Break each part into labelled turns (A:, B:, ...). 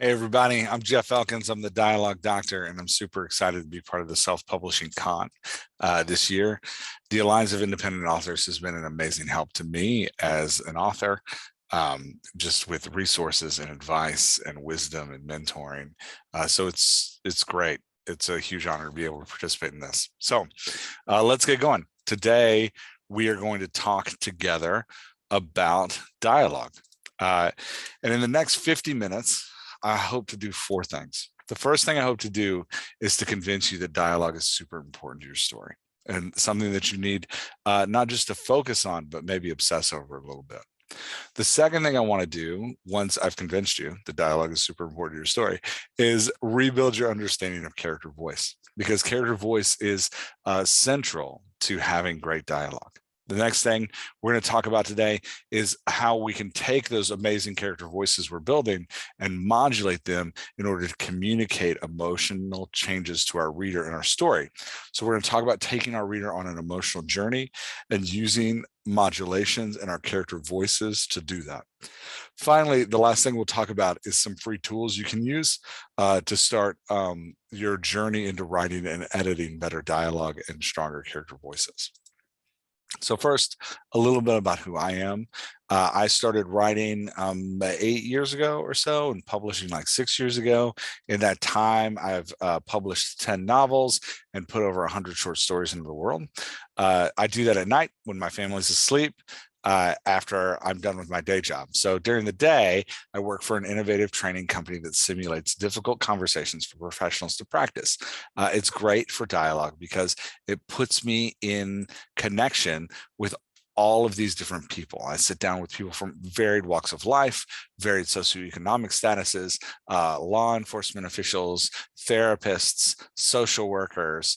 A: Hey everybody, I'm Jeff Elkins. I'm the Dialogue Doctor, and I'm super excited to be part of the Self-Publishing Con this year. The Alliance of Independent Authors has been an amazing help to me as an author, just with resources and advice and wisdom and mentoring. So it's great. It's a huge honor to be able to participate in this. So let's get going. Today, we are going to talk together about dialogue. And in the next 50 minutes, I hope to do four things. The first thing I hope to do is to convince you that dialogue is super important to your story and something that you need not just to focus on, but maybe obsess over a little bit. The second thing I want to do, once I've convinced you that dialogue is super important to your story, is rebuild your understanding of character voice, because character voice is central to having great dialogue. The next thing we're going to talk about today is how we can take those amazing character voices we're building and modulate them in order to communicate emotional changes to our reader in our story. So we're going to talk about taking our reader on an emotional journey and using modulations and our character voices to do that. Finally, the last thing we'll talk about is some free tools you can use to start your journey into writing and editing better dialogue and stronger character voices. So first, a little bit about who I am. I started writing 8 years ago or so and publishing like 6 years ago. In that time, I've published 10 novels and put over 100 short stories into the world. I do that at night when my family's asleep. After I'm done with my day job. So during the day, I work for an innovative training company that simulates difficult conversations for professionals to practice. It's great for dialogue because it puts me in connection with all of these different people. I sit down with people from varied walks of life, varied socioeconomic statuses, law enforcement officials, therapists, social workers,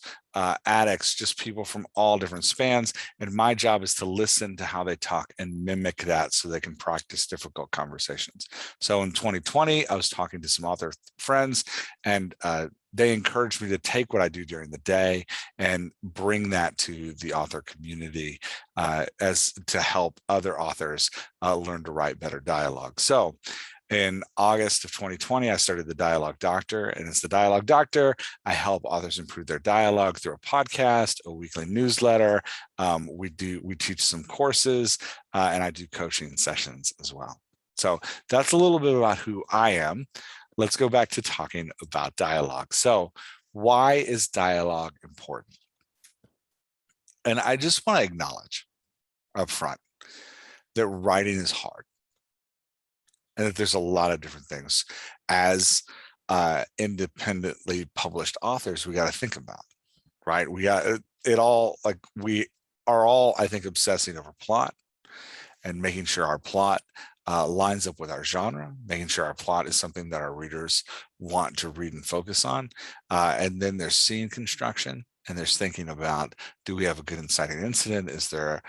A: addicts, just people from all different spans. And my job is to listen to how they talk and mimic that so they can practice difficult conversations. So in 2020, I was talking to some author friends, and they encouraged me to take what I do during the day and bring that to the author community as to help other authors learn to write better dialogue. So in August of 2020, I started the Dialogue Doctor, and as the Dialogue Doctor, I help authors improve their dialogue through a podcast, a weekly newsletter. We teach some courses, and I do coaching sessions as well. So that's a little bit about who I am. Let's go back to talking about dialogue. So why is dialogue important? And I just want to acknowledge up front that writing is hard and that there's a lot of different things as independently published authors we got to think about, right? We got it all, like we are all, I think, obsessing over plot and making sure our plot lines up with our genre, making sure our plot is something that our readers want to read and focus on. And then there's scene construction, and there's thinking about, do we have a good inciting incident? Is there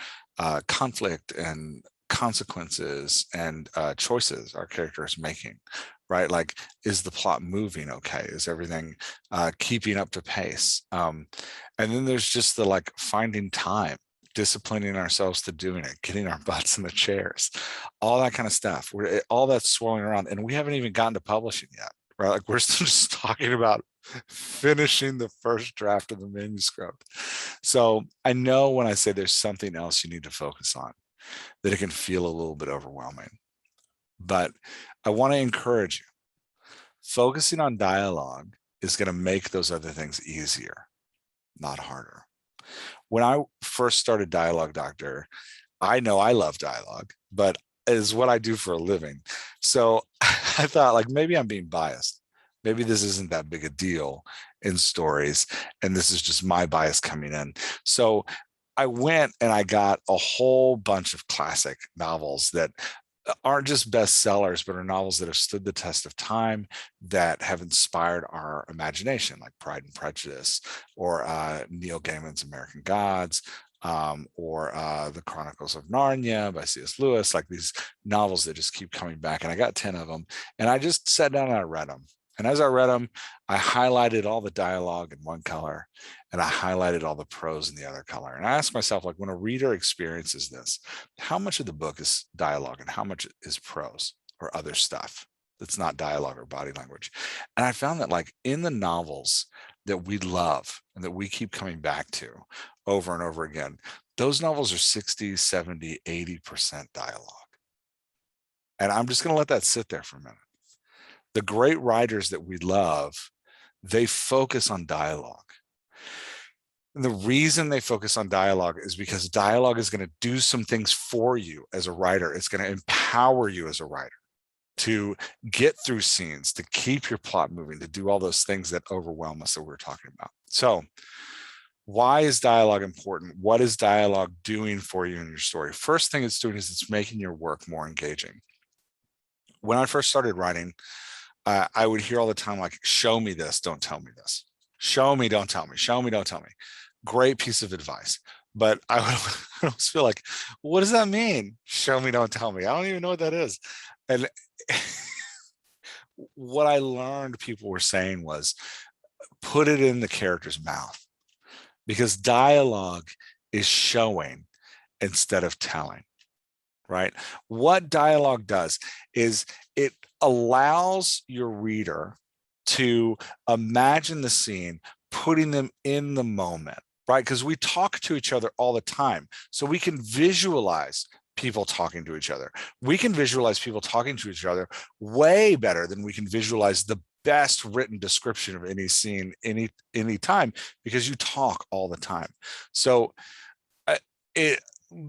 A: conflict and consequences and choices our character is making, right? Like, is the plot moving okay? Is everything keeping up to pace? And then there's just the like finding time, disciplining ourselves to doing it, getting our butts in the chairs, all that kind of stuff. All that's swirling around, and we haven't even gotten to publishing yet, right? Like we're still just talking about finishing the first draft of the manuscript. So I know when I say there's something else you need to focus on, that it can feel a little bit overwhelming. But I want to encourage you, focusing on dialogue is going to make those other things easier, not harder. When I first started Dialogue Doctor, I know I love dialogue, but it is what I do for a living. So I thought, like, maybe I'm being biased. Maybe this isn't that big a deal in stories, and this is just my bias coming in. So I went and I got a whole bunch of classic novels that aren't just bestsellers, but are novels that have stood the test of time, that have inspired our imagination, like Pride and Prejudice, or Neil Gaiman's American Gods, or The Chronicles of Narnia by C.S. Lewis, like these novels that just keep coming back. And I got 10 of them, and I just sat down and I read them. And as I read them, I highlighted all the dialogue in one color, and I highlighted all the prose in the other color. And I asked myself, like, when a reader experiences this, how much of the book is dialogue and how much is prose or other stuff? that's not dialogue or body language. And I found that like in the novels that we love and that we keep coming back to over and over again, those novels are 60, 70, 80% dialogue. And I'm just going to let that sit there for a minute. The great writers that we love, they focus on dialogue. And the reason they focus on dialogue is because dialogue is going to do some things for you as a writer. It's going to empower you as a writer to get through scenes, to keep your plot moving, to do all those things that overwhelm us that we're talking about. So why is dialogue important? What is dialogue doing for you in your story? First thing it's doing is it's making your work more engaging. When I first started writing, I would hear all the time, like, show me this, don't tell me this. Show me, don't tell me. Show me, don't tell me. Great piece of advice. But I would always feel like, what does that mean? Show me, don't tell me. I don't even know what that is. And what I learned people were saying was, put it in the character's mouth, because dialogue is showing instead of telling, right? What dialogue does is it allows your reader to imagine the scene, putting them in the moment, right? Because we talk to each other all the time. So we can visualize people talking to each other. We can visualize people talking to each other way better than we can visualize the best written description of any scene any time, because you talk all the time. So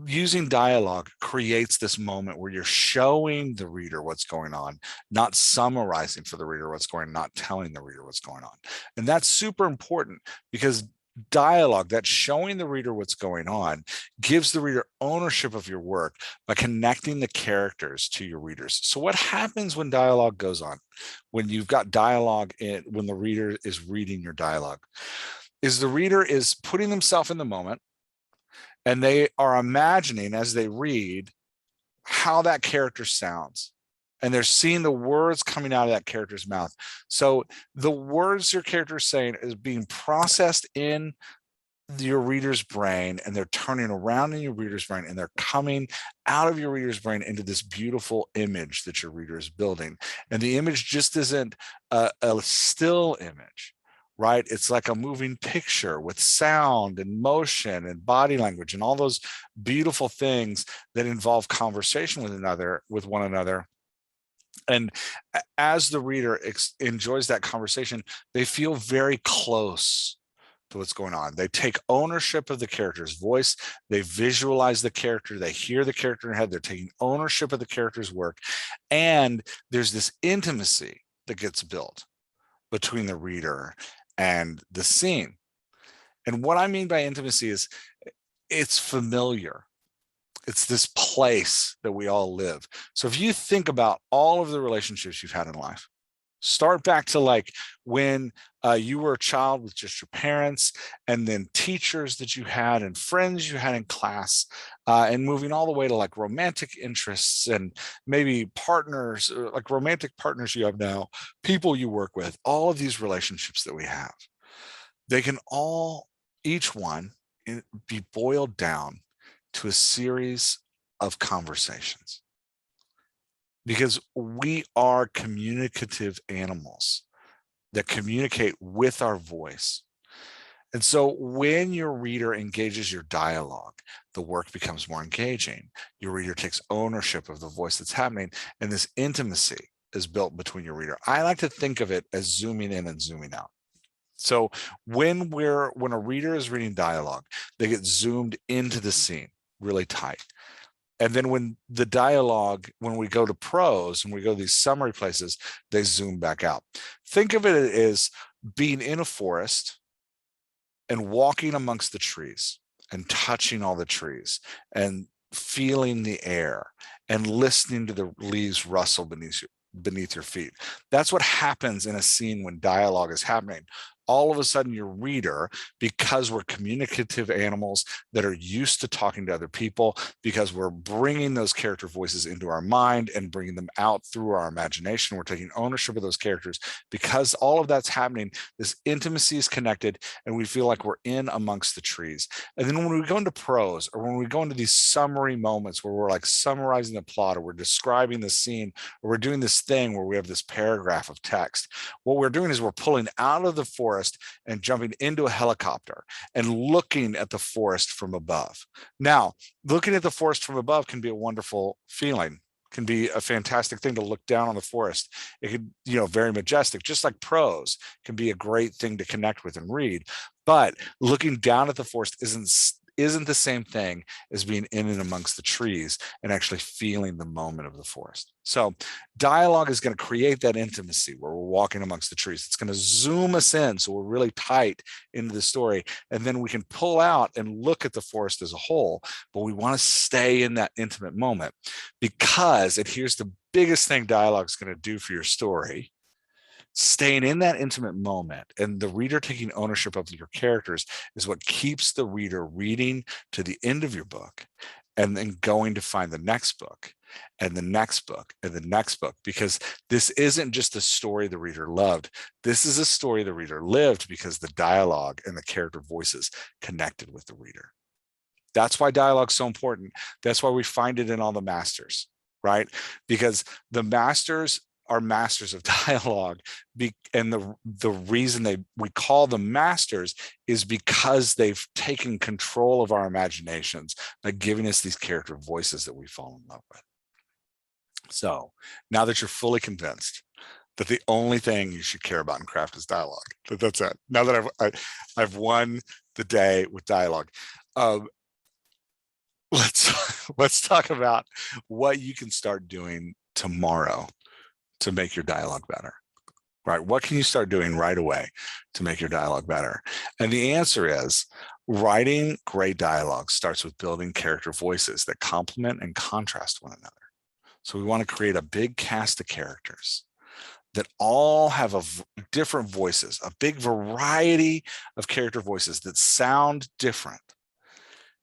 A: using dialogue creates this moment where you're showing the reader what's going on, not summarizing for the reader what's going on, not telling the reader what's going on. And that's super important, because dialogue, that showing the reader what's going on, gives the reader ownership of your work by connecting the characters to your readers. So what happens when dialogue goes on, when you've got dialogue in, when the reader is reading your dialogue, is the reader is putting themselves in the moment, and they are imagining as they read how that character sounds. And they're seeing the words coming out of that character's mouth. So the words your character is saying is being processed in your reader's brain, and they're turning around in your reader's brain, and they're coming out of your reader's brain into this beautiful image that your reader is building. And the image just isn't a still image, right? It's like a moving picture with sound and motion and body language and all those beautiful things that involve conversation with one another. And as the reader enjoys that conversation, they feel very close to what's going on. They take ownership of the character's voice. They visualize the character. They hear the character in their head. They're taking ownership of the character's work. And there's this intimacy that gets built between the reader and the scene. And what I mean by intimacy is it's familiar. It's this place that we all live. So if you think about all of the relationships you've had in life, start back to like when you were a child with just your parents, and then teachers that you had and friends you had in class, and moving all the way to like romantic interests and maybe partners, like romantic partners you have now, people you work with, all of these relationships that we have, they can all, each one, be boiled down to a series of conversations, because we are communicative animals that communicate with our voice. And so when your reader engages your dialogue, the work becomes more engaging. Your reader takes ownership of the voice that's happening, and this intimacy is built between your reader. I like to think of it as zooming in and zooming out. So when a reader is reading dialogue, they get zoomed into the scene really tight. And then when the dialogue, when we go to prose, when we go to these summary places, they zoom back out. Think of it as being in a forest and walking amongst the trees and touching all the trees and feeling the air and listening to the leaves rustle beneath your feet. That's what happens in a scene when dialogue is happening. all of a sudden your reader, because we're communicative animals that are used to talking to other people, because we're bringing those character voices into our mind and bringing them out through our imagination, we're taking ownership of those characters, because all of that's happening, this intimacy is connected and we feel like we're in amongst the trees. And then when we go into prose, or when we go into these summary moments where we're like summarizing the plot, or we're describing the scene, or we're doing this thing where we have this paragraph of text, what we're doing is we're pulling out of the forest and jumping into a helicopter and looking at the forest from above. Now, looking at the forest from above can be a wonderful feeling, can be a fantastic thing to look down on the forest. It could, very majestic, just like prose can be a great thing to connect with and read. But looking down at the forest isn't the same thing as being in and amongst the trees and actually feeling the moment of the forest. So dialogue is going to create that intimacy where we're walking amongst the trees. It's going to zoom us in so we're really tight into the story, and then we can pull out and look at the forest as a whole, but we want to stay in that intimate moment because, and here's the biggest thing dialogue is going to do for your story, staying in that intimate moment and the reader taking ownership of your characters is what keeps the reader reading to the end of your book and then going to find the next book and the next book and the next book, because this isn't just a story the reader loved. This is a story the reader lived because the dialogue and the character voices connected with the reader. That's why dialogue is so important. That's why we find it in all the masters, right? Because the masters are masters of dialogue, and the reason we call them masters is because they've taken control of our imaginations by giving us these character voices that we fall in love with. So now that you're fully convinced that the only thing you should care about in craft is dialogue, that's it. Now that I've won the day with dialogue, let's talk about what you can start doing tomorrow to make your dialogue better, right? What can you start doing right away to make your dialogue better? And the answer is writing great dialogue starts with building character voices that complement and contrast one another. So we want to create a big cast of characters that all have different voices, a big variety of character voices that sound different.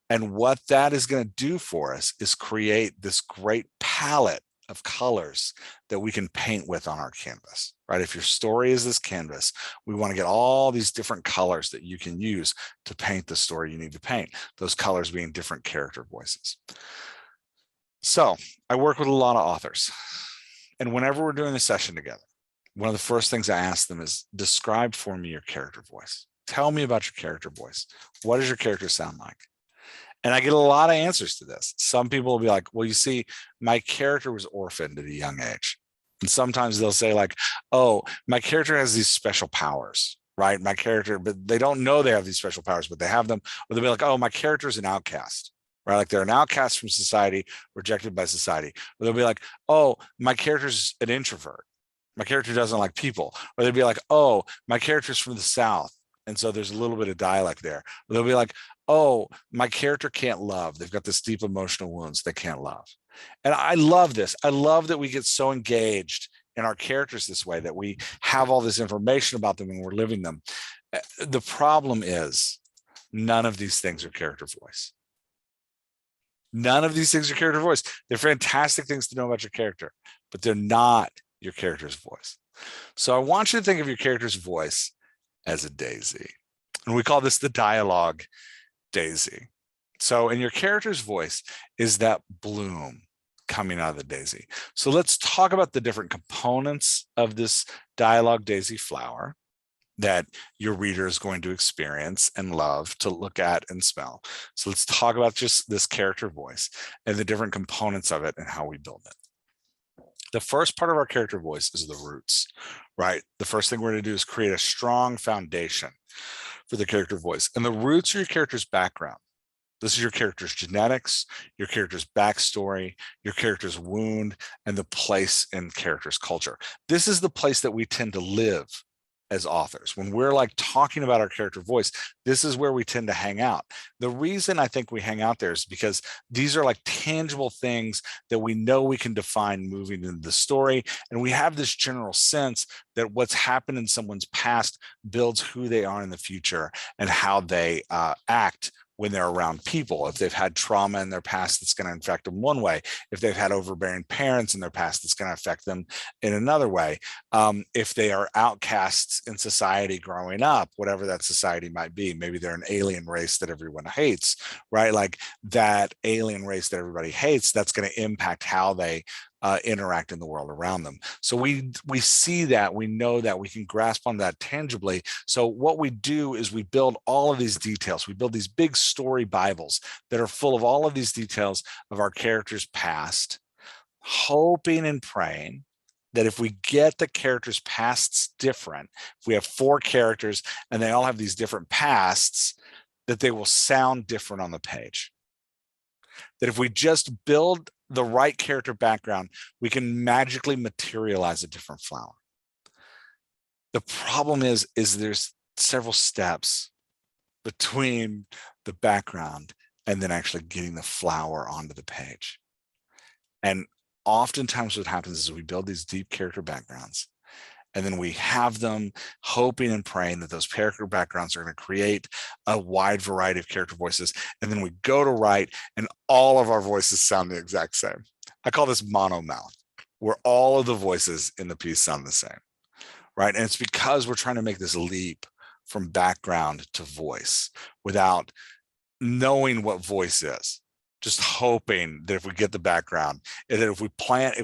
A: And what that is going to do for us is create this great palette of colors that we can paint with on our canvas, right? If your story is this canvas, we want to get all these different colors that you can use to paint the story you need to paint, those colors being different character voices. So I work with a lot of authors, and whenever we're doing a session together, one of the first things I ask them is describe for me your character voice. Tell me about your character voice. What does your character sound like? And I get a lot of answers to this. Some people will be like, well, you see, my character was orphaned at a young age. And sometimes they'll say like, oh, my character has these special powers, right? My character, but they don't know they have these special powers, but they have them. Or they'll be like, oh, my character is an outcast, right? Like they're an outcast from society, rejected by society. Or they'll be like, oh, my character's an introvert. My character doesn't like people. Or they'd be like, oh, my character's from the South. And so there's a little bit of dialect there. Or they'll be like, oh, my character can't love. They've got this deep emotional wounds they can't love. And I love this. I love that we get so engaged in our characters this way, that we have all this information about them and we're living them. The problem is none of these things are character voice. None of these things are character voice. They're fantastic things to know about your character, but they're not your character's voice. So I want you to think of your character's voice as a daisy. And we call this the dialogue daisy. So in your character's voice is that bloom coming out of the daisy. So let's talk about the different components of this dialogue daisy flower that your reader is going to experience and love to look at and smell. So let's talk about just this character voice and the different components of it and how we build it. The first part of our character voice is the roots, right? The first thing we're going to do is create a strong foundation for the character voice. And the roots are your character's background. This is your character's genetics, your character's backstory, your character's wound, and the place in character's culture. This is the place that we tend to live as authors. When we're like talking about our character voice, this is where we tend to hang out. The reason I think we hang out there is because these are like tangible things that we know we can define moving into the story. And we have this general sense that what's happened in someone's past builds who they are in the future and how they act when they're around people. If they've had trauma in their past, that's going to affect them one way. If they've had overbearing parents in their past, it's going to affect them in another way. If they are outcasts in society growing up, whatever that society might be, maybe they're an alien race that everyone hates, right? Like that alien race that everybody hates, that's going to impact how they interact in the world around them. So we see that, we know that, we can grasp on that tangibly. So what we do is we build all of these details. We build these big story Bibles that are full of all of these details of our characters' past, hoping and praying that if we get the characters' pasts different, if we have 4 characters and they all have these different pasts, that they will sound different on the page. That if we just build the right character background, we can magically materialize a different flower. The problem is there's several steps between the background and then actually getting the flower onto the page. And oftentimes what happens is we build these deep character backgrounds, and then we have them hoping and praying that those character backgrounds are going to create a wide variety of character voices. And then we go to write and all of our voices sound the exact same. I call this monomouth, where all of the voices in the piece sound the same, right? And it's because we're trying to make this leap from background to voice without knowing what voice is. Just hoping that if we get the background, and that if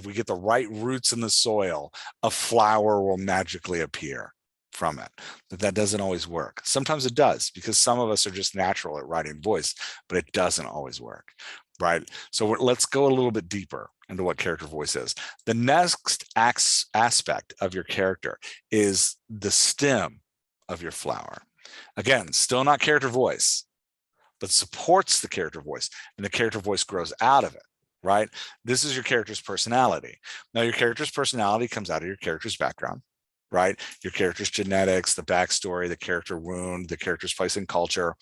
A: we get the right roots in the soil, a flower will magically appear from it. But that doesn't always work. Sometimes it does, because some of us are just natural at writing voice, but it doesn't always work, right? So let's go a little bit deeper into what character voice is. The next aspect of your character is the stem of your flower. Again, still not character voice, but supports the character voice, and the character voice grows out of it, right? This is your character's personality. Now, your character's personality comes out of your character's background, right? Your character's genetics, the backstory, the character wound, the character's place in culture,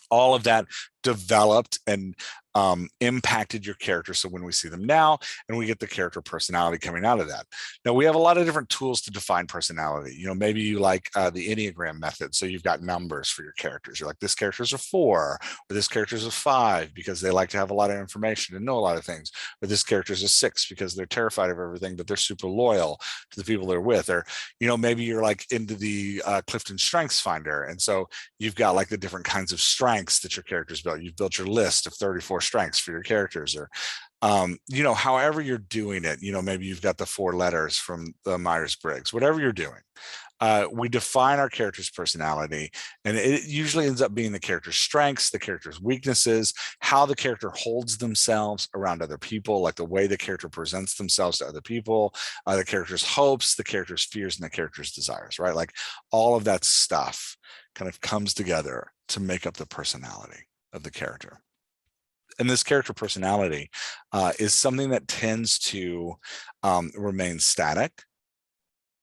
A: all of that developed and impacted your character. So when we see them now, and we get the character personality coming out of that. Now, we have a lot of different tools to define personality. You know, maybe you like the Enneagram method. So you've got numbers for your characters. You're like, this character's a 4, or this character's a 5 because they like to have a lot of information and know a lot of things. Or this character's a 6 because they're terrified of everything, but they're super loyal to the people they're with. Or, you know, maybe you're like into the Clifton Strengths Finder. And so you've got like the different kinds of strengths that your character's built. You've built your list of 34 strengths for your characters, or you know, however you're doing it. You know, maybe you've got the 4 letters from the Myers-Briggs. Whatever you're doing, we define our character's personality, and it usually ends up being the character's strengths, the character's weaknesses, how the character holds themselves around other people, like the way the character presents themselves to other people, the character's hopes, the character's fears, and the character's desires, right? Like all of that stuff kind of comes together to make up the personality of the character. And this character personality is something that tends to remain static,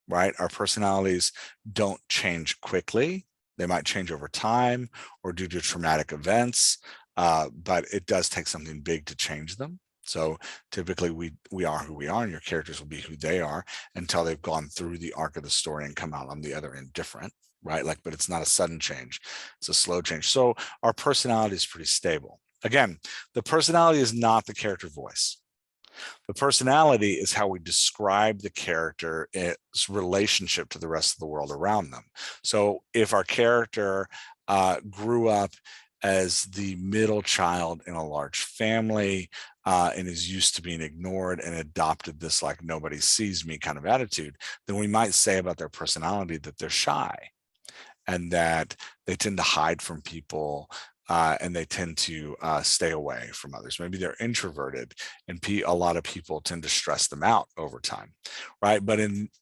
A: right? Our personalities don't change quickly. They might change over time or due to traumatic events, but it does take something big to change them. So typically we are who we are, and your characters will be who they are until they've gone through the arc of the story and come out on the other end different, right? Like, but it's not a sudden change, it's a slow change. So our personality is pretty stable. Again, the personality is not the character voice. The personality is how we describe the character, its relationship to the rest of the world around them. So if our character grew up as the middle child in a large family and is used to being ignored and adopted this like nobody sees me kind of attitude, then we might say about their personality that they're shy and that they tend to hide from people. And they tend to stay away from others. Maybe they're introverted, and a lot of people tend to stress them out over time, right? But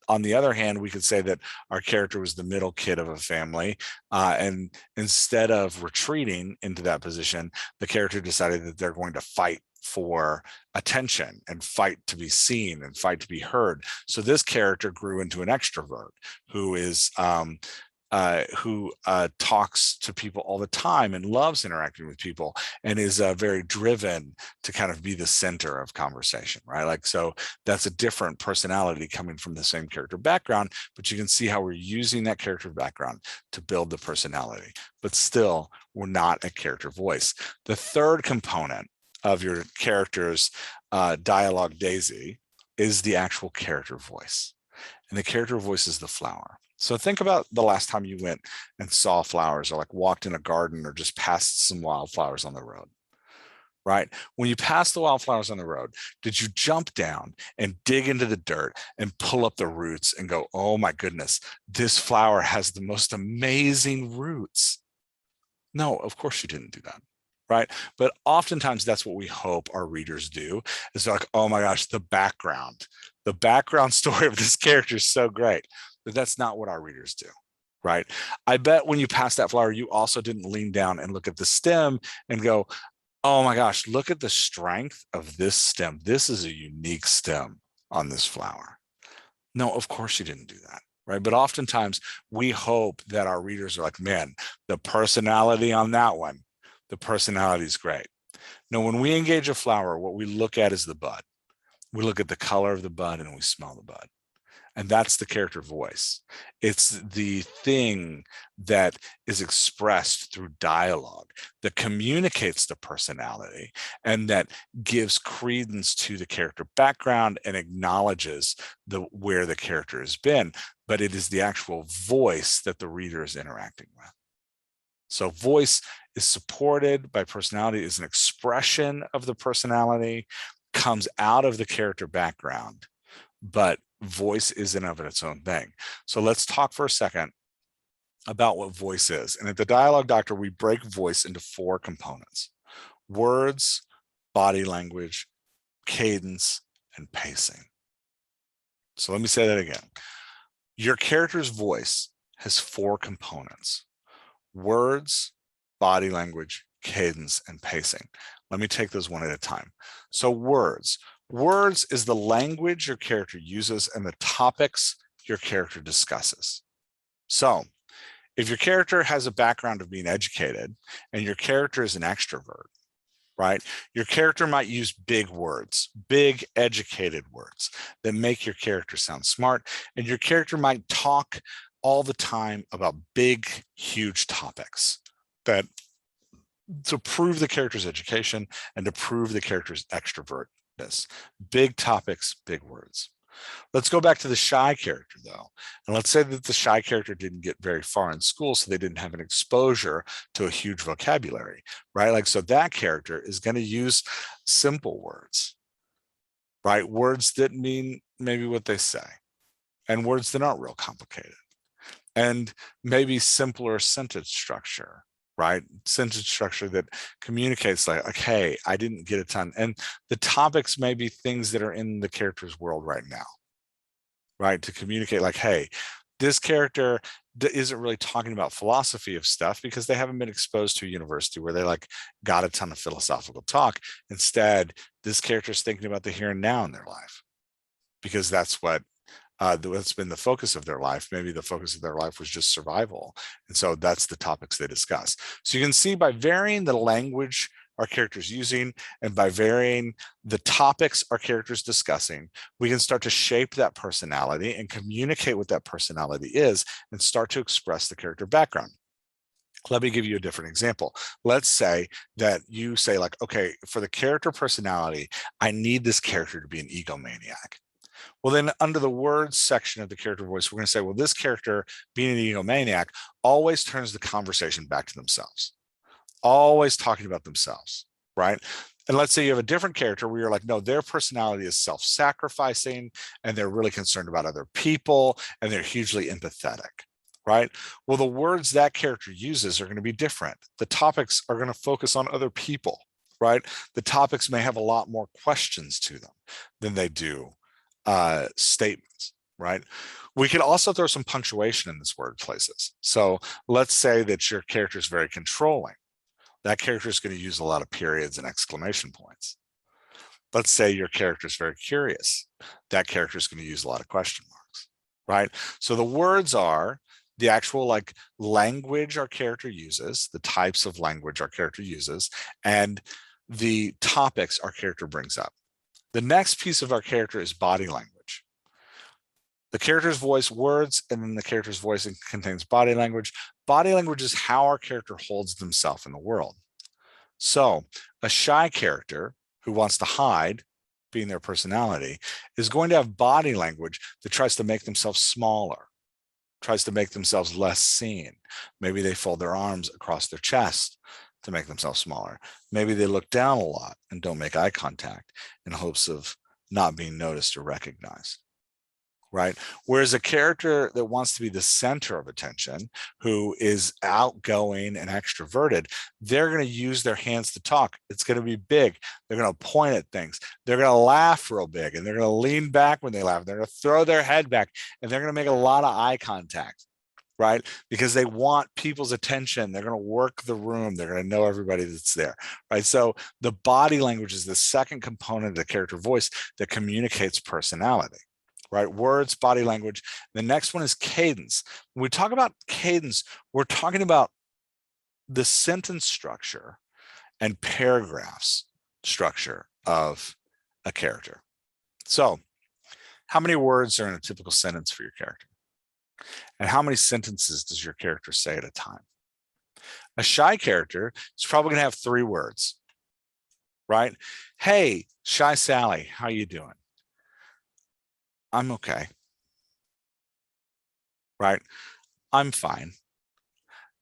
A: on the other hand, we could say that our character was the middle kid of a family, and instead of retreating into that position, the character decided that they're going to fight for attention and fight to be seen and fight to be heard. So this character grew into an extrovert who is talks to people all the time and loves interacting with people and is very driven to kind of be the center of conversation, right? Like, so that's a different personality coming from the same character background, but you can see how we're using that character background to build the personality, but still we're not a character voice. The third component of your character's dialogue daisy is the actual character voice. And the character voice is the flower. So think about the last time you went and saw flowers, or like walked in a garden, or just passed some wildflowers on the road, right? When you pass the wildflowers on the road, did you jump down and dig into the dirt and pull up the roots and go, oh my goodness, this flower has the most amazing roots? No, of course you didn't do that. Right. But oftentimes that's what we hope our readers do, is like, oh my gosh, the background story of this character is so great. But that's not what our readers do. Right. I bet when you pass that flower, you also didn't lean down and look at the stem and go, oh my gosh, look at the strength of this stem. This is a unique stem on this flower. No, of course you didn't do that. Right. But oftentimes we hope that our readers are like, man, the personality on that one, the personality is great. Now, when we engage a flower, what we look at is the bud. We look at the color of the bud and we smell the bud. And that's the character voice. It's the thing that is expressed through dialogue that communicates the personality and that gives credence to the character background and acknowledges where the character has been. But it is the actual voice that the reader is interacting with. So voice is supported by personality, is an expression of the personality, comes out of the character background, but voice is in of its own thing. So let's talk for a second about what voice is. And at the Dialog Doctor, we break voice into 4 components: words, body language, cadence, and pacing. So let me say that again. Your character's voice has 4 components: words, body language, cadence, and pacing. Let me take those one at a time. So words. Words is the language your character uses and the topics your character discusses. So if your character has a background of being educated and your character is an extrovert, right? Your character might use big words, big educated words that make your character sound smart. And your character might talk all the time about big, huge topics that to prove the character's education and to prove the character's extrovertness. Big topics, big words. Let's go back to the shy character though. And let's say that the shy character didn't get very far in school, so they didn't have an exposure to a huge vocabulary, right? Like, so that character is going to use simple words, right? Words that mean maybe what they say, and words that aren't real complicated. And maybe simpler sentence structure, right? Sentence structure that communicates like, hey, I didn't get a ton. And the topics may be things that are in the character's world right now, right? To communicate like, hey, this character isn't really talking about philosophy of stuff because they haven't been exposed to a university where they like got a ton of philosophical talk. Instead, this character is thinking about the here and now in their life because that's what that's been the focus of their life. Maybe the focus of their life was just survival. And so that's the topics they discuss. So you can see by varying the language our characters using and by varying the topics our characters discussing, we can start to shape that personality and communicate what that personality is and start to express the character background. Let me give you a different example. Let's say that you say like, okay, for the character personality, I need this character to be an egomaniac. Well, then under the words section of the character voice, we're going to say, well, this character being an egomaniac always turns the conversation back to themselves, always talking about themselves, right? And let's say you have a different character where you're like, no, their personality is self-sacrificing and they're really concerned about other people and they're hugely empathetic, right? Well, the words that character uses are going to be different. The topics are going to focus on other people, right? The topics may have a lot more questions to them than they do statements, right? We could also throw some punctuation in this word places. So let's say that your character is very controlling. That character is going to use a lot of periods and exclamation points. Let's say your character is very curious. That character is going to use a lot of question marks, right? So the words are the actual like language our character uses, the types of language our character uses, and the topics our character brings up. The next piece of our character is body language. The character's voice, words, and then the character's voice contains body language. Body language is how our character holds themselves in the world. So a shy character who wants to hide, being their personality, is going to have body language that tries to make themselves smaller, tries to make themselves less seen. Maybe they fold their arms across their chest to make themselves smaller. Maybe they look down a lot and don't make eye contact in hopes of not being noticed or recognized. Right? Whereas a character that wants to be the center of attention, who is outgoing and extroverted, they're going to use their hands to talk. It's going to be big. They're going to point at things. They're going to laugh real big, and they're going to lean back when they laugh. They're going to throw their head back, and they're going to make a lot of eye contact, right? Because they want people's attention. They're going to work the room. They're going to know everybody that's there, right? So the body language is the second component of the character voice that communicates personality. Right? Words, body language. The next one is cadence. When we talk about cadence, we're talking about the sentence structure and paragraphs structure of a character. So how many words are in a typical sentence for your character? And how many sentences does your character say at a time? A shy character is probably going to have 3 words, right? Hey, shy Sally, how you doing? I'm okay. Right? I'm fine.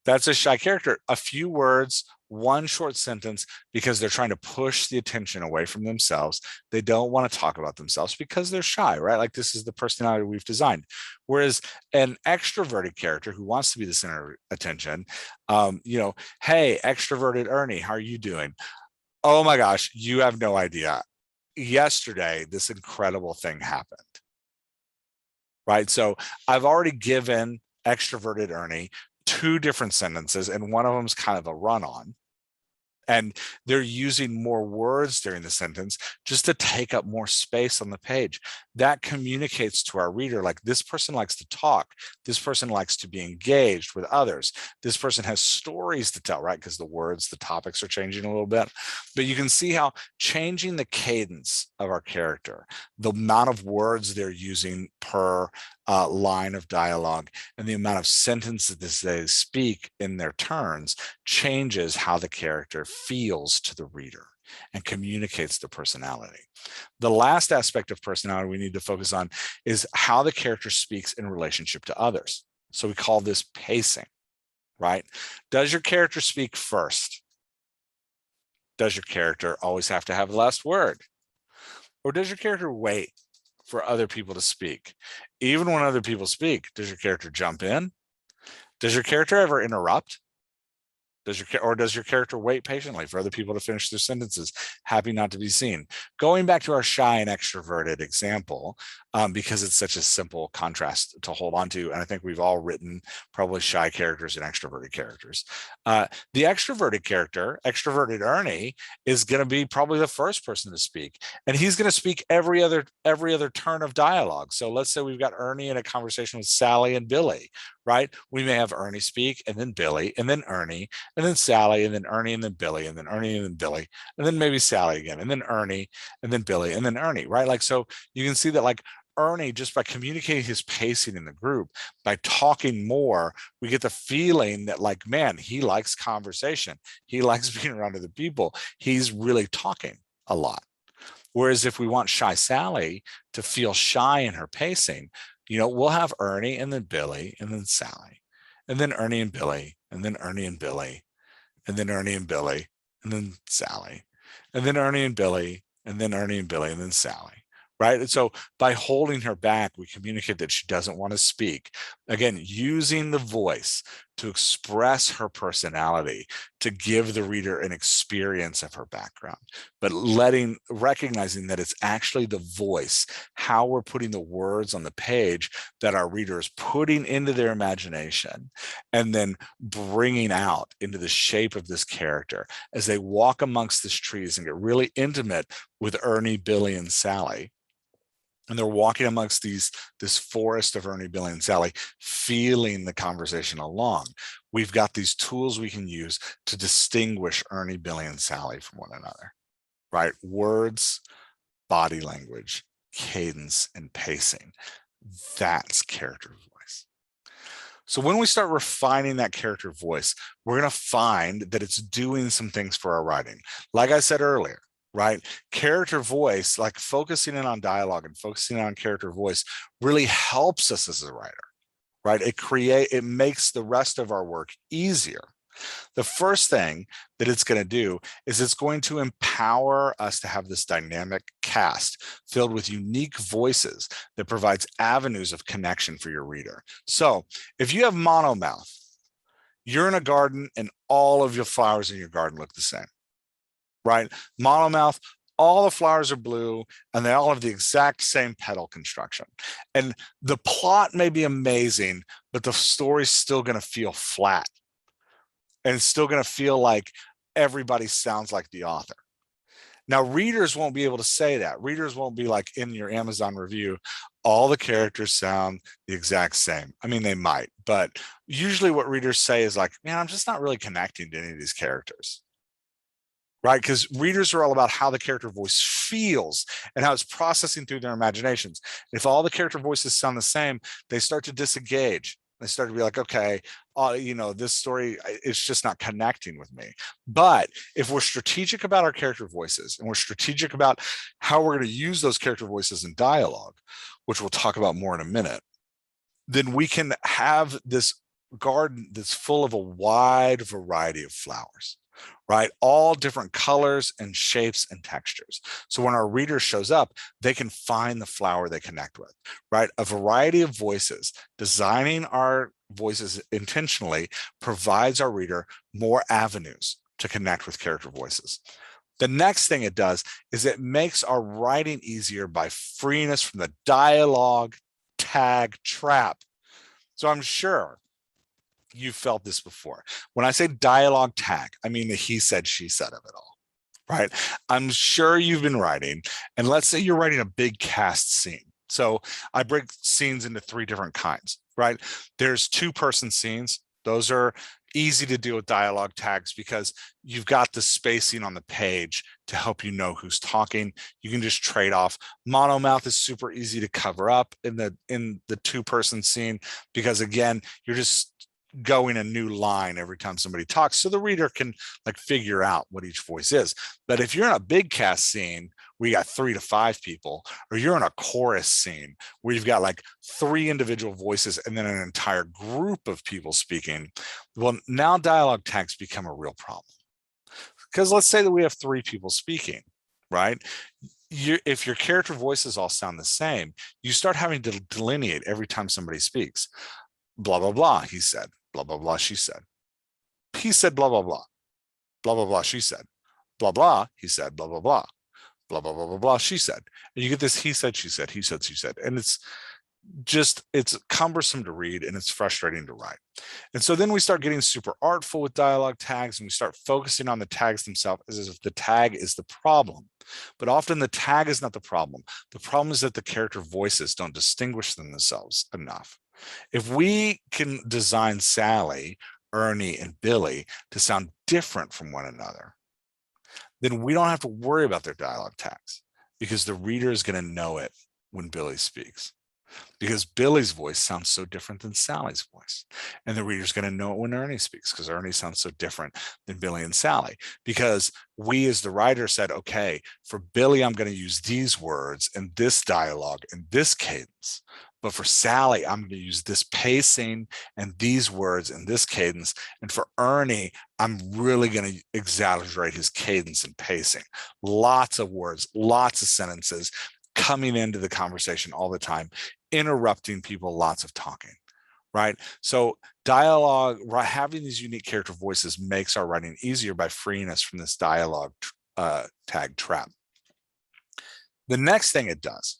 A: That's a shy character. A few words, one short sentence, because they're trying to push the attention away from themselves. They don't want to talk about themselves because they're shy, right? Like this is the personality we've designed. Whereas an extroverted character who wants to be the center of attention, hey, extroverted Ernie, how are you doing? Oh my gosh, you have no idea. Yesterday, this incredible thing happened. Right? So I've already given extroverted Ernie 2 different sentences, and one of them is kind of a run-on. And they're using more words during the sentence just to take up more space on the page. That communicates to our reader, like this person likes to talk. This person likes to be engaged with others. This person has stories to tell, right? Because the words, the topics are changing a little bit. But you can see how changing the cadence of our character, the amount of words they're using per line of dialogue, and the amount of sentences that they speak in their turns changes how the character feels to the reader and communicates the personality. The last aspect of personality we need to focus on is how the character speaks in relationship to others. So we call this pacing, right? Does your character speak first? Does your character always have to have the last word? Or does your character wait for other people to speak? Even when other people speak, does your character jump in? Does your character ever interrupt? Does your character wait patiently for other people to finish their sentences, happy not to be seen? Going back to our shy and extroverted example, because it's such a simple contrast to hold on to, and I think we've all written probably shy characters and extroverted characters. The extroverted character, extroverted Ernie, is going to be probably the first person to speak, and he's going to speak every other turn of dialogue. So let's say we've got Ernie in a conversation with Sally and Billy, right? We may have Ernie speak, and then Billy, and then Ernie, and then Sally, and then Ernie, and then Billy, and then Ernie, and then Billy, and then maybe Sally again, and then Ernie, and then Billy, and then Ernie, right? Like, so you can see that like Ernie, just by communicating his pacing in the group, by talking more, we get the feeling that like, man, he likes conversation. He likes being around other people. He's really talking a lot. Whereas if we want shy Sally to feel shy in her pacing, we'll have Ernie and then Billy and then Sally, and then Ernie and Billy, and then Ernie and Billy, and then Ernie and Billy, and then Sally, and then Ernie and Billy, and then Ernie and Billy, and then Sally. Right. And so by holding her back, we communicate that she doesn't want to speak. Again, using the voice to express her personality, to give the reader an experience of her background, but recognizing that it's actually the voice, how we're putting the words on the page that our reader is putting into their imagination and then bringing out into the shape of this character as they walk amongst these trees and get really intimate with Ernie, Billy, and Sally. And they're walking amongst this forest of Ernie, Billy, and Sally, feeling the conversation along. We've got these tools we can use to distinguish Ernie, Billy, and Sally from one another, right? Words, body language, cadence, and pacing. That's character voice. So when we start refining that character voice, we're going to find that it's doing some things for our writing. Like I said earlier, right? Character voice, like focusing in on dialogue and focusing on character voice, really helps us as a writer, right? It makes the rest of our work easier. The first thing that it's going to do is it's going to empower us to have this dynamic cast filled with unique voices that provides avenues of connection for your reader. So if you have monomouth, you're in a garden and all of your flowers in your garden look the same, right? Monomouth, all the flowers are blue and they all have the exact same petal construction. And the plot may be amazing, but the story's still going to feel flat. And it's still going to feel like everybody sounds like the author. Now, readers won't be able to say that. Readers won't be like in your Amazon review, all the characters sound the exact same. I mean, they might, but usually what readers say is like, man, I'm just not really connecting to any of these characters. Right? Because readers are all about how the character voice feels and how it's processing through their imaginations. If all the character voices sound the same, they start to disengage. They start to be like, okay, this story, it's just not connecting with me. But if we're strategic about our character voices and we're strategic about how we're going to use those character voices in dialogue, which we'll talk about more in a minute, then we can have this garden that's full of a wide variety of flowers, right? All different colors and shapes and textures. So when our reader shows up, they can find the flower they connect with, right? A variety of voices. Designing our voices intentionally provides our reader more avenues to connect with character voices. The next thing it does is it makes our writing easier by freeing us from the dialogue tag trap. So I'm sure you've felt this before. When I say dialogue tag, I mean the he said, she said of it all, right? I'm sure you've been writing, and let's say you're writing a big cast scene. So I break scenes into 3 different kinds, right? There's 2-person scenes. Those are easy to deal with dialogue tags because you've got the spacing on the page to help you know who's talking. You can just trade off. Monomouth is super easy to cover up in the 2-person scene because, again, you're just going a new line every time somebody talks, so the reader can like figure out what each voice is. But if you're in a big cast scene where you got 3 to 5 people, or you're in a chorus scene where you've got like 3 individual voices and then an entire group of people speaking, well, now dialogue tags become a real problem. Because let's say that we have 3 people speaking, right? If your character voices all sound the same, you start having to delineate every time somebody speaks. Blah, blah, blah, he said. Blah, blah, blah, she said. He said, blah, blah, blah. Blah, blah, blah, she said. Blah, blah, he said, blah, blah, blah. Blah, blah, blah, blah, blah, she said. And you get this he said, she said, he said, she said. And it's cumbersome to read and it's frustrating to write. And so then we start getting super artful with dialogue tags and we start focusing on the tags themselves as if the tag is the problem. But often the tag is not the problem. The problem is that the character voices don't distinguish themselves enough. If we can design Sally, Ernie, and Billy to sound different from one another, then we don't have to worry about their dialogue tags because the reader is going to know it when Billy speaks. Because Billy's voice sounds so different than Sally's voice. And the reader's going to know it when Ernie speaks because Ernie sounds so different than Billy and Sally. Because we as the writer said, okay, for Billy, I'm going to use these words and this dialogue and this cadence. But for Sally, I'm going to use this pacing and these words and this cadence. And for Ernie, I'm really going to exaggerate his cadence and pacing. Lots of words, lots of sentences coming into the conversation all the time, interrupting people, lots of talking, right? So dialogue, having these unique character voices makes our writing easier by freeing us from this dialogue tag trap. The next thing it does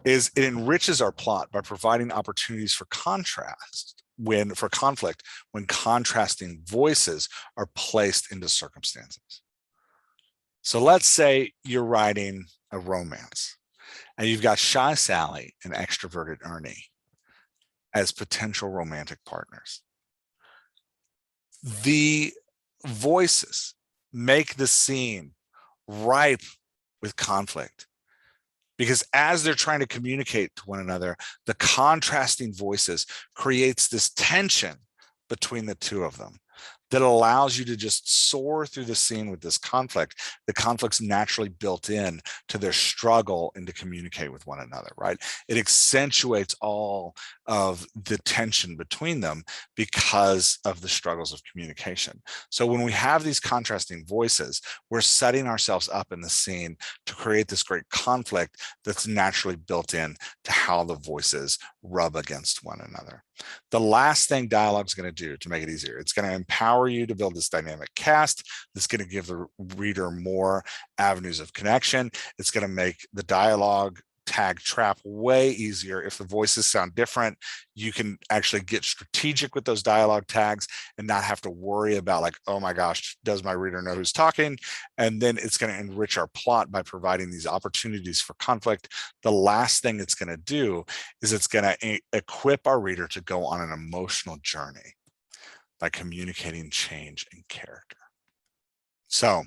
A: is it enriches our plot by providing opportunities for contrast for conflict when contrasting voices are placed into circumstances. So let's say you're writing a romance and you've got shy Sally and extroverted Ernie as potential romantic partners. The voices make the scene ripe with conflict, because as they're trying to communicate to one another, the contrasting voices creates this tension between the two of them that allows you to just soar through the scene with this conflict. The conflict's naturally built in to their struggle and to communicate with one another, right? It accentuates all of the tension between them because of the struggles of communication. So when we have these contrasting voices, we're setting ourselves up in the scene to create this great conflict that's naturally built in to how the voices rub against one another. The last thing dialogue is going to do to make it easier, it's going to empower you to build this dynamic cast that's going to give the reader more avenues of connection. It's going to make the dialogue tag trap way easier. If the voices sound different, you can actually get strategic with those dialogue tags and not have to worry about like, oh my gosh, does my reader know who's talking? And then it's going to enrich our plot by providing these opportunities for conflict. The last thing it's going to do is it's going to equip our reader to go on an emotional journey by communicating change in character. So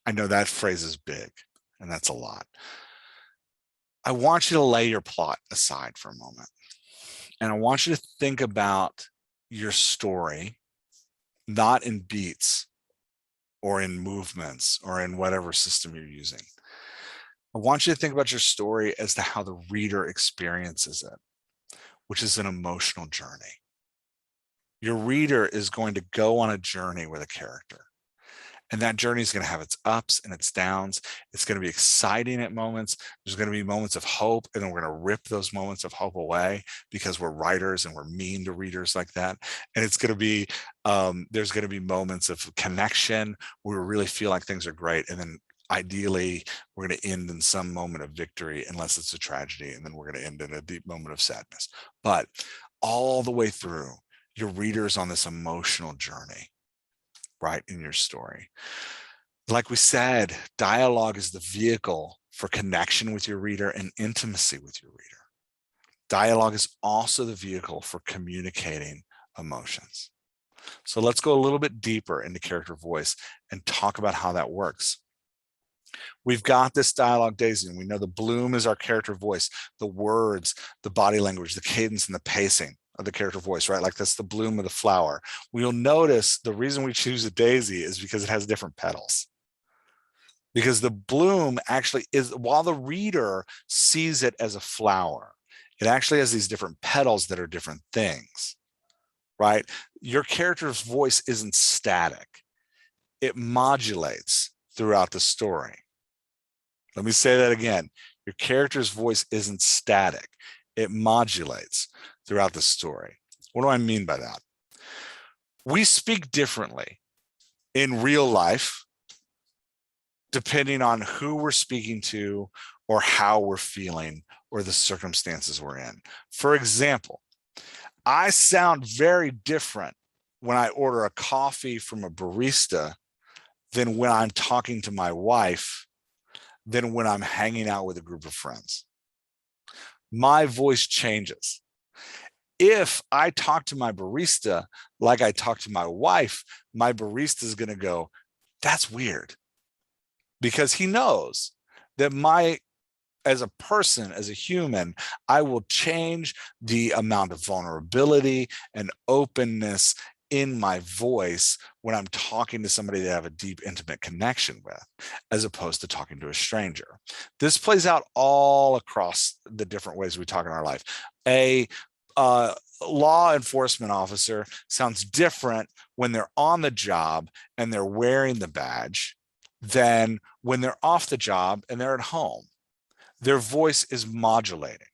A: I know that phrase is big and that's a lot. I want you to lay your plot aside for a moment. And I want you to think about your story, not in beats or in movements or in whatever system you're using. I want you to think about your story as to how the reader experiences it, which is an emotional journey. Your reader is going to go on a journey with a character. And that journey is going to have its ups and its downs. It's going to be exciting at moments. There's going to be moments of hope, and then we're going to rip those moments of hope away because we're writers and we're mean to readers like that. And it's going to be, there's going to be moments of connection where we really feel like things are great. And then ideally, we're going to end in some moment of victory, unless it's a tragedy. And then we're going to end in a deep moment of sadness. But all the way through, your reader's on this emotional journey, right, in your story. Like we said, dialogue is the vehicle for connection with your reader and intimacy with your reader. Dialogue is also the vehicle for communicating emotions. So let's go a little bit deeper into character voice and talk about how that works. We've got this dialogue daisy, and we know the bloom is our character voice, the words, the body language, the cadence, and the pacing of the character voice, right? Like that's the bloom of the flower. We'll notice the reason we choose a daisy is because it has different petals. Because the bloom actually is, while the reader sees it as a flower, it actually has these different petals that are different things, right? Your character's voice isn't static. It modulates throughout the story. Let me say that again. Your character's voice isn't static. It modulates throughout the story. What do I mean by that? We speak differently in real life depending on who we're speaking to or how we're feeling or the circumstances we're in. For example, I sound very different when I order a coffee from a barista than when I'm talking to my wife than when I'm hanging out with a group of friends. My voice changes. If I talk to my barista like I talk to my wife, my barista is going to go, that's weird. Because he knows that as a person, as a human, I will change the amount of vulnerability and openness in my voice when I'm talking to somebody that I have a deep, intimate connection with, as opposed to talking to a stranger. This plays out all across the different ways we talk in our life. A law enforcement officer sounds different when they're on the job and they're wearing the badge than when they're off the job and they're at home. Their voice is modulating.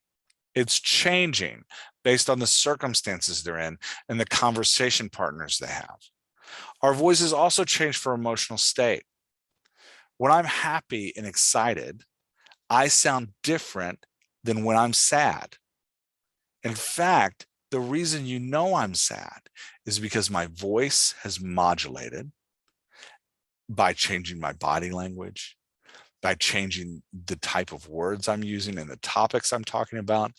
A: It's changing based on the circumstances they're in and the conversation partners they have. Our voices also change for emotional state. When I'm happy and excited, I sound different than when I'm sad. In fact, the reason you know I'm sad is because my voice has modulated by changing my body language, by changing the type of words I'm using and the topics I'm talking about,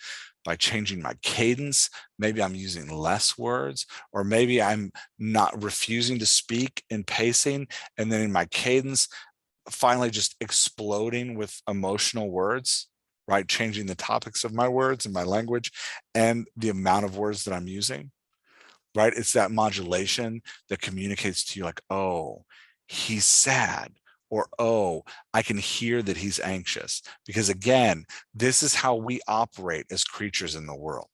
A: by changing my cadence. Maybe I'm using less words, or maybe I'm not refusing to speak and pacing, and then in my cadence, finally just exploding with emotional words, right? Changing the topics of my words and my language and the amount of words that I'm using, right? It's that modulation that communicates to you like, oh, he's sad, or oh, I can hear that he's anxious. Because again, this is how we operate as creatures in the world.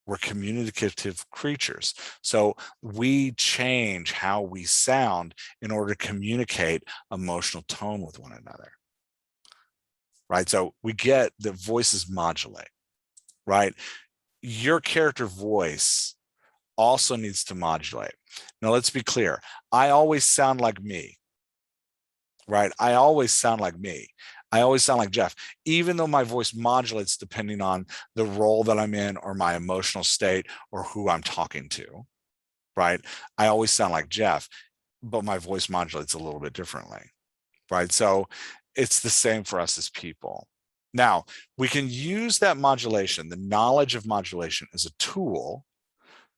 A: We're communicative creatures. So we change how we sound in order to communicate emotional tone with one another, right? So we get that voices modulate, right? Your character voice also needs to modulate. Now, let's be clear. I always sound like me, right? I always sound like me. I always sound like Jeff, even though my voice modulates depending on the role that I'm in or my emotional state or who I'm talking to, right? I always sound like Jeff, but my voice modulates a little bit differently, right? So it's the same for us as people. Now, we can use that modulation, the knowledge of modulation, as a tool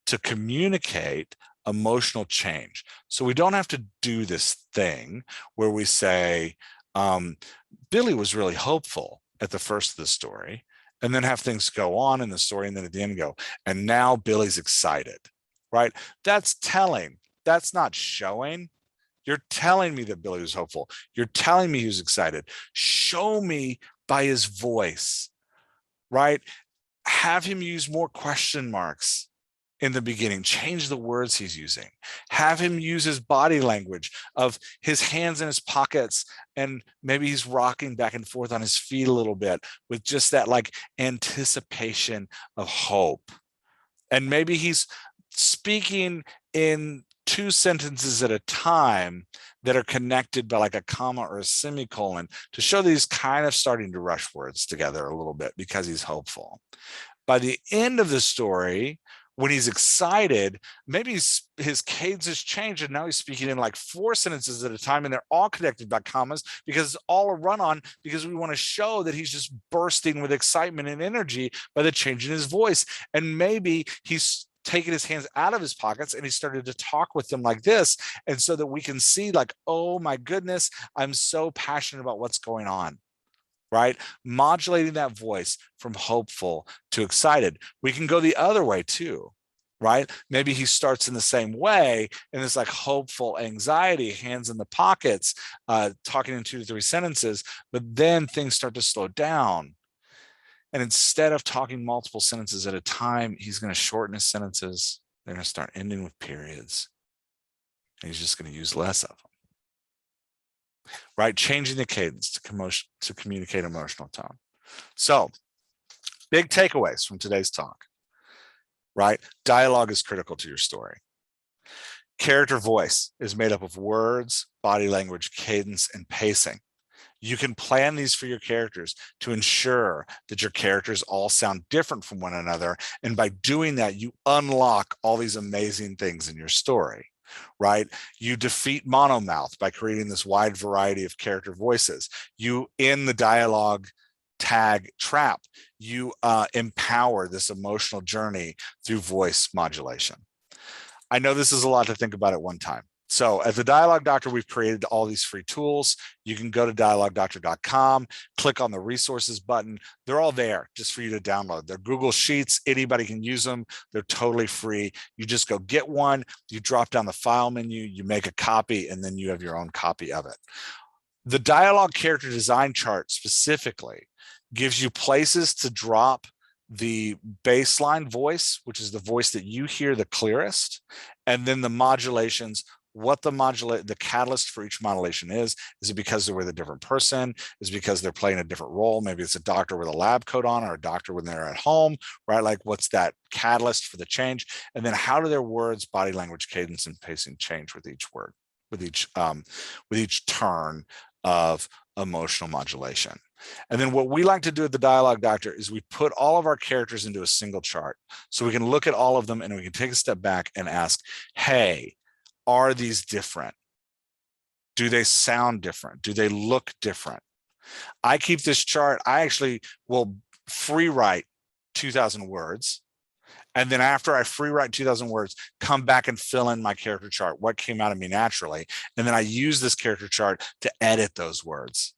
A: to communicate emotional change. So we don't have to do this thing where we say, Billy was really hopeful at the first of the story, and then have things go on in the story, and then at the end go, and now Billy's excited, right? That's telling. That's not showing. You're telling me that Billy was hopeful. You're telling me he was excited. Show me by his voice, right? Have him use more question marks in the beginning, change the words he's using, have him use his body language of his hands in his pockets, and maybe he's rocking back and forth on his feet a little bit with just that like anticipation of hope. And maybe he's speaking in two sentences at a time that are connected by like a comma or a semicolon to show that he's kind of starting to rush words together a little bit because he's hopeful. By the end of the story, when he's excited, maybe his cadence has changed and now he's speaking in like 4 sentences at a time, and they're all connected by commas because it's all a run-on, because we want to show that he's just bursting with excitement and energy by the change in his voice. And maybe he's taken his hands out of his pockets and he started to talk with them like this, and so that we can see like, oh my goodness, I'm so passionate about what's going on, right? Modulating that voice from hopeful to excited. We can go the other way too, right? Maybe he starts in the same way and it's like hopeful anxiety, hands in the pockets, talking in 2 to 3 sentences, but then things start to slow down. And instead of talking multiple sentences at a time, he's going to shorten his sentences. They're going to start ending with periods. And he's just going to use less of them. Right? Changing the cadence to communicate emotional tone. So, big takeaways from today's talk, right? Dialogue is critical to your story. Character voice is made up of words, body language, cadence, and pacing. You can plan these for your characters to ensure that your characters all sound different from one another. And by doing that, you unlock all these amazing things in your story. Right? You defeat monomouth by creating this wide variety of character voices. You, in the dialogue tag trap, you empower this emotional journey through voice modulation. I know this is a lot to think about at one time. So at the Dialog Doctor, we've created all these free tools. You can go to dialogdoctor.com, click on the resources button. They're all there just for you to download. They're Google Sheets. Anybody can use them. They're totally free. You just go get one, you drop down the file menu, you make a copy, and then you have your own copy of it. The Dialog character design chart specifically gives you places to drop the baseline voice, which is the voice that you hear the clearest, and then the modulations what the catalyst for each modulation is. Is it because they're with a different person? Is it because they're playing a different role? Maybe it's a doctor with a lab coat on, or a doctor when they're at home, right? Like, what's that catalyst for the change? And then how do their words, body language, cadence, and pacing change with each word, with each turn of emotional modulation? And then what we like to do at the Dialog Doctor is we put all of our characters into a single chart, so we can look at all of them and we can take a step back and ask, hey, are these different? Do they sound different? Do they look different? I keep this chart. I actually will free write 2,000 words. And then after I free write 2,000 words, come back and fill in my character chart, what came out of me naturally. And then I use this character chart to edit those words,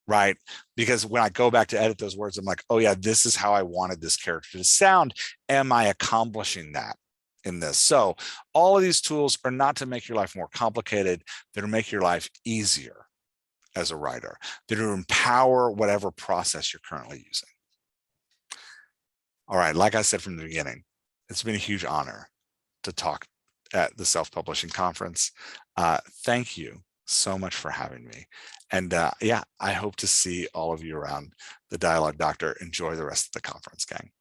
A: right? Because when I go back to edit those words, I'm like, oh yeah, this is how I wanted this character to sound. Am I accomplishing that in this? So all of these tools are not to make your life more complicated. They're to make your life easier as a writer. They're to empower whatever process you're currently using. All right, like I said from the beginning, it's been a huge honor to talk at the Self-Publishing Conference. Thank you so much for having me. And yeah, I hope to see all of you around the Dialog Doctor. Enjoy the rest of the conference, gang.